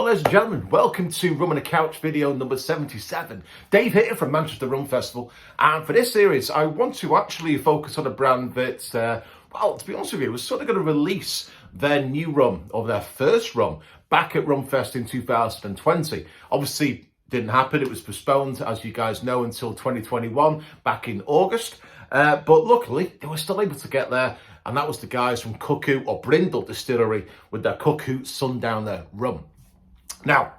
Hello ladies and gentlemen, welcome to Rum on a Couch video number 77. Dave here from Manchester Rum Festival, and for this series I want to actually focus on a brand that, well, to be honest with you, was sort of going to release their new rum, or their first rum, back at Rumfest in 2020. Obviously didn't happen, it was postponed, as you guys know, until 2021, back in August. But luckily, they were still able to get there, and that was the guys from Cuckoo, or Brindle Distillery, with their Cuckoo Sundowner rum. Now,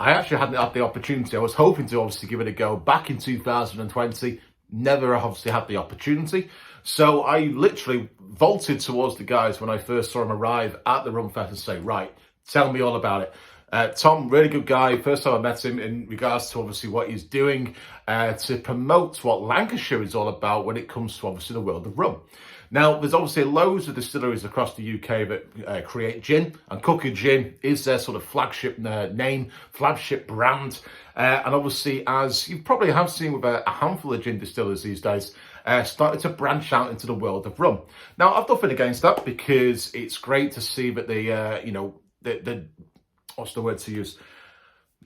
I actually hadn't had the opportunity. I was hoping to obviously give it a go back in 2020. Never obviously had the opportunity. So I literally vaulted towards the guys when I first saw them arrive at the Rumfest and say, right, tell me all about it. Tom, really good guy. First time I met him in regards to obviously what he's doing to promote what Lancashire is all about when it comes to obviously the world of rum. Now, there's obviously loads of distilleries across the UK that create gin, and Cuckoo Gin is their sort of flagship name, flagship brand. And obviously, as you probably have seen with a handful of gin distillers these days, started to branch out into the world of rum. Now, I've nothing against that, because it's great to see that the what's the word to use?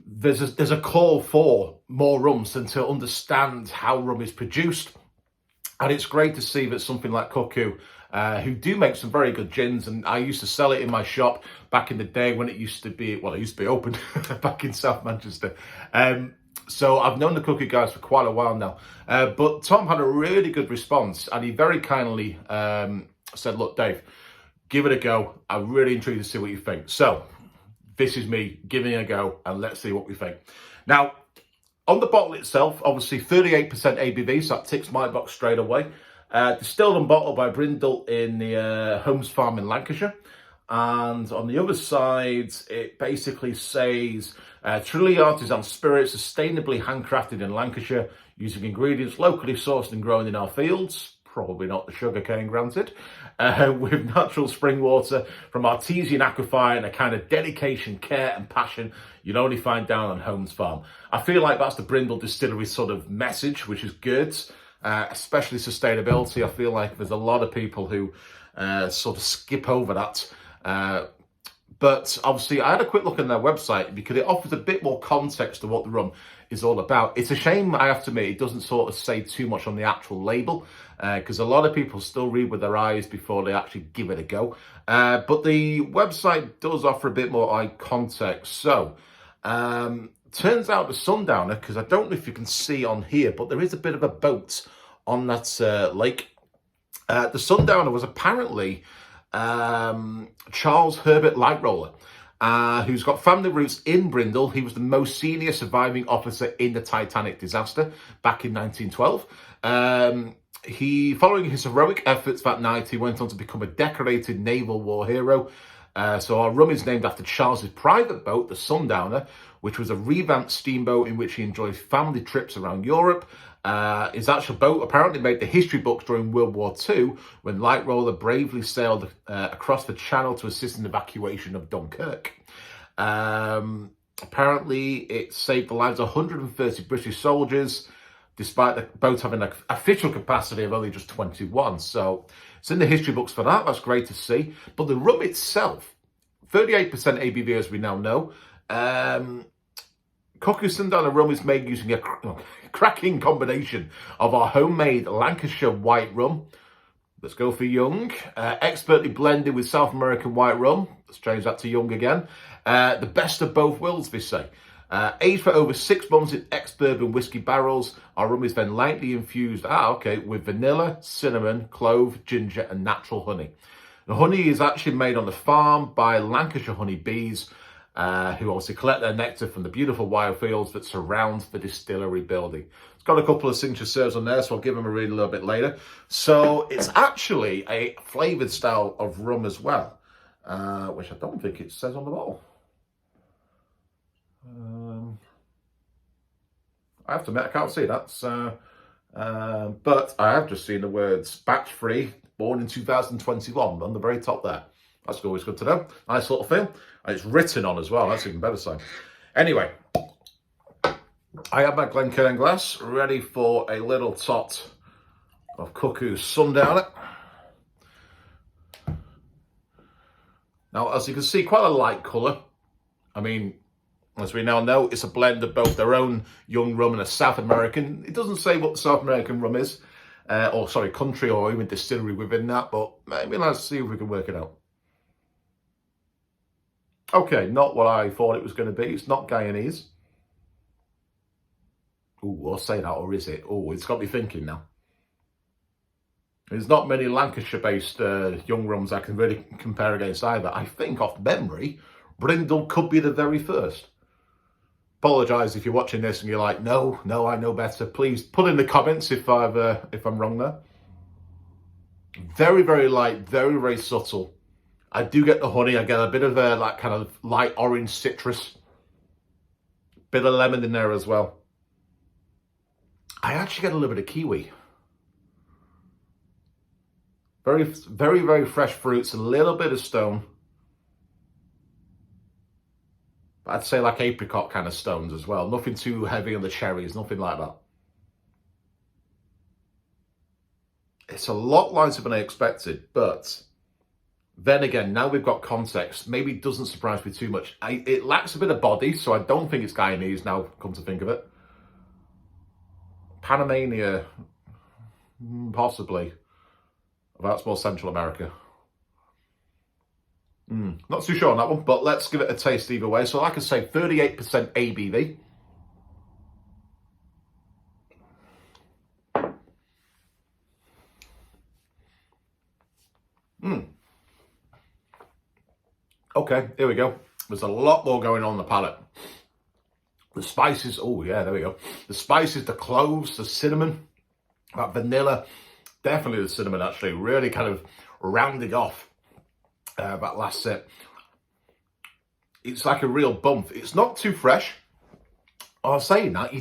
There's a call for more rums and to understand how rum is produced. And it's great to see that something like Cuckoo, who do make some very good gins, and I used to sell it in my shop back in the day when it used to be open back in South Manchester. So I've known the Cuckoo guys for quite a while now. But Tom had a really good response, and he very kindly said, look, Dave, give it a go. I'm really intrigued to see what you think. So this is me giving it a go, and let's see what we think. Now, on the bottle itself, obviously 38% ABV, so that ticks my box straight away. Distilled and bottled by Brindle in the Holmes Farm in Lancashire. And on the other side, it basically says, truly artisan spirits, sustainably handcrafted in Lancashire, using ingredients locally sourced and grown in our fields. Probably not the sugarcane, granted. With natural spring water from artesian aquifer and a kind of dedication, care and passion you'd only find down on Holmes Farm. I feel like that's the Brindle Distillery sort of message, which is good, especially sustainability. I feel like there's a lot of people who sort of skip over that. But obviously, I had a quick look on their website because it offers a bit more context to what the rum is all about. It's a shame, I have to admit, it doesn't sort of say too much on the actual label, because a lot of people still read with their eyes before they actually give it a go. But the website does offer a bit more context. So, turns out the Sundowner, because I don't know if you can see on here, but there is a bit of a boat on that lake. The Sundowner was apparently Charles Herbert Lightroller, who's got family roots in Brindle. He was the most senior surviving officer in the Titanic disaster back in 1912. Following his heroic efforts that night, he went on to become a decorated naval war hero. So our rum is named after Charles's private boat, the Sundowner, which was a revamped steamboat in which he enjoyed family trips around Europe. His actual boat apparently made the history books during World War II, when Lightroller bravely sailed across the channel to assist in the evacuation of Dunkirk. Apparently, it saved the lives of 130 British soldiers, despite the boat having an official capacity of only just 21. So it's in the history books for that. That's great to see. But the rum itself, 38% ABV, as we now know. Cuckoo Sundowner rum is made using a cracking combination of our homemade Lancashire white rum. Let's go for young. Expertly blended with South American white rum. Let's change that to young again. The best of both worlds, they say. Aged for over 6 months in ex-bourbon whiskey barrels, our rum is then lightly infused, with vanilla, cinnamon, clove, ginger and natural honey. The honey is actually made on the farm by Lancashire honey bees, who obviously collect their nectar from the beautiful wild fields that surround the distillery building. It's got a couple of signature serves on there, so I'll give them a read a little bit later. So it's actually a flavoured style of rum as well, which I don't think it says on the bottle. I have to admit, I can't see that. So, but I have just seen the words batch free, born in 2021 on the very top there. That's always good to know. Nice little feel. And it's written on as well. That's even better sign. Anyway, I have my Glencairn glass ready for a little tot of Cuckoo Sundowner. Now, as you can see, quite a light colour. I mean, as we now know, it's a blend of both their own young rum and a South American. It doesn't say what the South American rum is, or sorry, country or even distillery within that, but maybe let's see if we can work it out. Okay, not what I thought it was going to be. It's not Guyanese. Oh, I'll say that, or is it? Oh, it's got me thinking now. There's not many Lancashire-based young rums I can really compare against either. I think, off memory, Brindle could be the very first. Apologise if you're watching this and you're like, no, I know better. Please put in the comments if I'm wrong there. Very, very light, very, very subtle. I do get the honey. I get a bit of a like kind of light orange citrus. Bit of lemon in there as well. I actually get a little bit of kiwi. Very, very, very fresh fruits. A little bit of stone. But I'd say like apricot kind of stones as well. Nothing too heavy on the cherries. Nothing like that. It's a lot lighter than I expected, but then again, now we've got context, maybe it doesn't surprise me too much. It lacks a bit of body, so I don't think it's Guyanese now, come to think of it. Panamania, possibly. That's more Central America. Not too sure on that one, but let's give it a taste either way. So like I say, 38% ABV. Okay, here we go. There's a lot more going on in the palate. The spices, oh yeah, there we go. The spices, the cloves, the cinnamon, that vanilla, definitely the cinnamon actually, really kind of rounding off that last sip. It's like a real bump. It's not too fresh. I was saying that,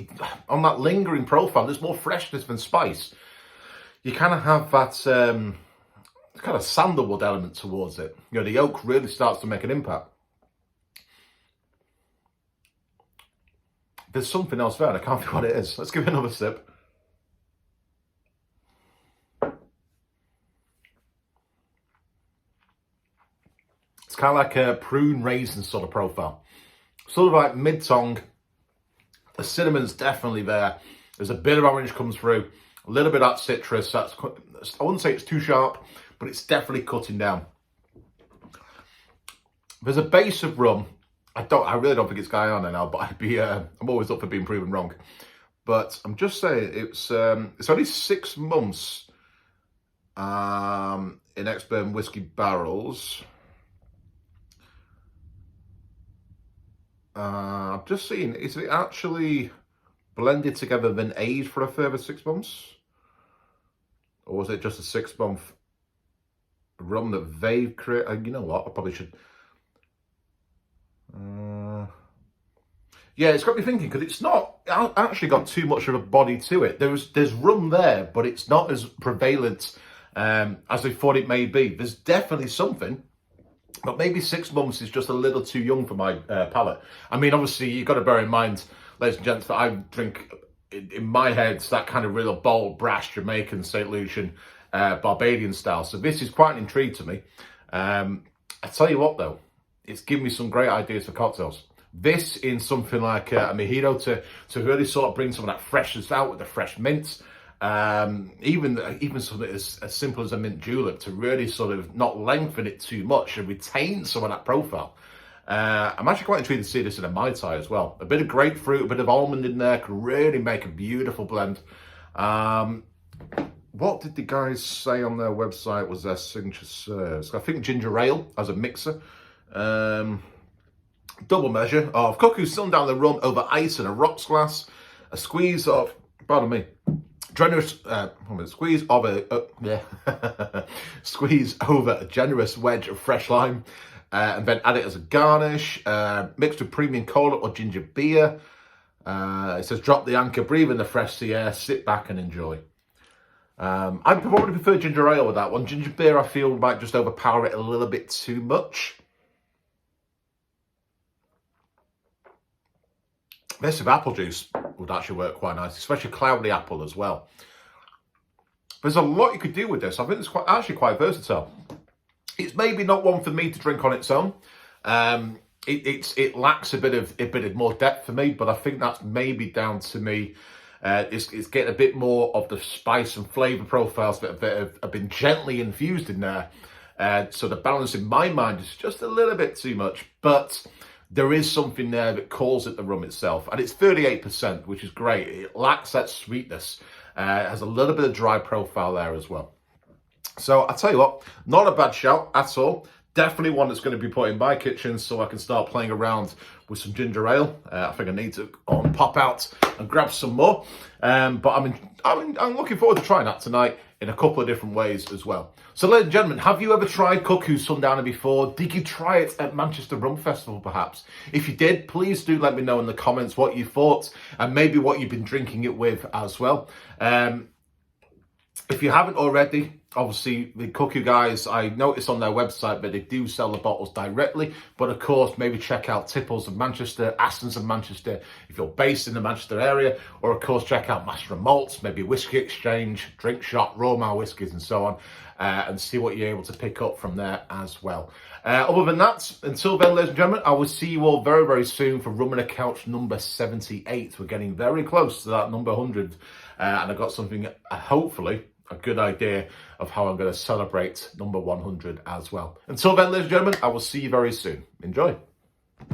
on that lingering profile, there's more freshness than spice. You kind of have that kind of sandalwood element towards it. You know, the oak really starts to make an impact. There's something else there, and I can't think what it is. Let's give it another sip. It's kind of like a prune raisin sort of profile. Sort of like mid-tongue. The cinnamon's definitely there. There's a bit of orange comes through. A little bit of that citrus. I wouldn't say it's too sharp, but it's definitely cutting down. There's a base of rum. I really don't think it's Guyana now, but I'm always up for being proven wrong. But I'm just saying it's only 6 months in ex-bourbon whiskey barrels. I've just seen, is it actually blended together then aged for a further 6 months? Or was it just a 6-month rum that they've created? You know what, I probably should... yeah, it's got me thinking, because it's not actually got too much of a body to it. There's rum there, but it's not as prevalent as they thought it may be. There's definitely something, but maybe 6 months is just a little too young for my palate. I mean, obviously, you've got to bear in mind, ladies and gents, that I drink, in my head, it's that kind of real bold, brash Jamaican, St. Lucian, Barbadian style. So this is quite an intrigue to me. I tell you what, though, it's given me some great ideas for cocktails. This in something like a mojito to really sort of bring some of that freshness out with the fresh mint. Even something as simple as a mint julep to really sort of not lengthen it too much and retain some of that profile. I'm actually quite intrigued to see this in a Mai Tai as well. A bit of grapefruit, a bit of almond in there could really make a beautiful blend. What did the guys say on their website was their signature serves? I think ginger ale as a mixer. Double measure of Cuckoo Sundowner rum over ice in a rocks glass. A squeeze of, pardon me, generous, squeeze over a generous wedge of fresh lime, and then add it as a garnish. Mixed with premium cola or ginger beer. It says drop the anchor, breathe in the fresh sea air, sit back and enjoy. I probably prefer ginger ale with that one. Ginger beer, I feel, might just overpower it a little bit too much. This with apple juice would actually work quite nice, especially cloudy apple as well. There's a lot you could do with this. I think it's actually quite versatile. It's maybe not one for me to drink on its own. it lacks a bit of more depth for me, but I think that's maybe down to me. It's getting a bit more of the spice and flavour profiles that have been gently infused in there. So the balance in my mind is just a little bit too much, but there is something there that calls it the rum itself, and it's 38%, which is great. It lacks that sweetness. It has a little bit of dry profile there as well. So I tell you what, not a bad shout at all. Definitely one that's going to be put in my kitchen so I can start playing around with some ginger ale. I think I need to pop out and grab some more. But I'm looking forward to trying that tonight in a couple of different ways as well. So ladies and gentlemen, have you ever tried Cuckoo Sundowner before? Did you try it at Manchester Rum Festival perhaps? If you did, please do let me know in the comments what you thought and maybe what you've been drinking it with as well. If you haven't already, obviously the Cuckoo guys, I noticed on their website that they do sell the bottles directly, but of course maybe check out Tipples of Manchester, Aston's of Manchester if you're based in the Manchester area, or of course check out Master and Malts, maybe Whiskey Exchange, Drink Shop, Roma Whiskies and so on, and see what you're able to pick up from there as well. Other than that, until then, ladies and gentlemen, I will see you all very, very soon for Rum on a Couch number 78. We're getting very close to that number 100, and I've got something, hopefully, a good idea of how I'm going to celebrate number 100 as well. Until then, ladies and gentlemen, I will see you very soon. Enjoy.